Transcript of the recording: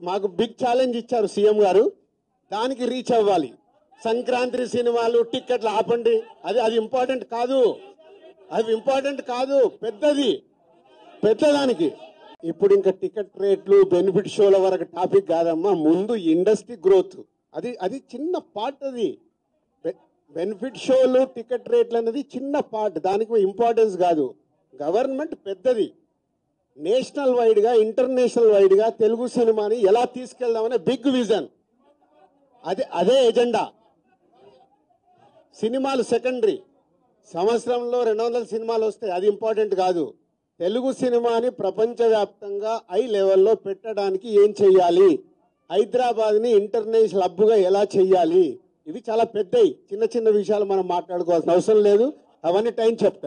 మాకు big challenge ఇచ్చారు CM గారు, దానికి రీచ్ అవ్వాలి. సంక్రాంతి సినిమాలు టిక్కెట్లు ఆపండి, అది ఇంపార్టెంట్ కాదు, అది ఇంపార్టెంట్ కాదు, పెద్దదానికి. ఇప్పుడు ఇంకా టికెట్ రేట్లు బెనిఫిట్ షోల వరకు టాపిక్ కాదమ్మా, ముందు ఇండస్ట్రీ గ్రోత్, అది చిన్న పార్ట్. అది బెనిఫిట్ షోలు టికెట్ రేట్లు అనేది చిన్న పార్ట్, దానికి ఇంపార్టెన్స్ కాదు. గవర్నమెంట్ పెద్దది, నేషనల్ వైడ్ గా ఇంటర్నేషనల్ వైడ్ గా తెలుగు సినిమాని ఎలా తీసుకెళ్దామనే బిగ్ విజన్, అదే ఎజెండా. సినిమాలు సెకండరీ, సంవత్సరంలో 200 సినిమాలు వస్తాయి, అది ఇంపార్టెంట్ కాదు. తెలుగు సినిమాని ప్రపంచవ్యాప్తంగా హై లెవెల్లో పెట్టడానికి ఏం చెయ్యాలి, హైదరాబాద్ ని ఇంటర్నేషనల్ హబ్గా ఎలా చెయ్యాలి, ఇవి చాలా పెద్దవి. చిన్న చిన్న విషయాలు మనం మాట్లాడుకోవాల్సిన అవసరం లేదు, అవన్నీ టైం చెప్తాను.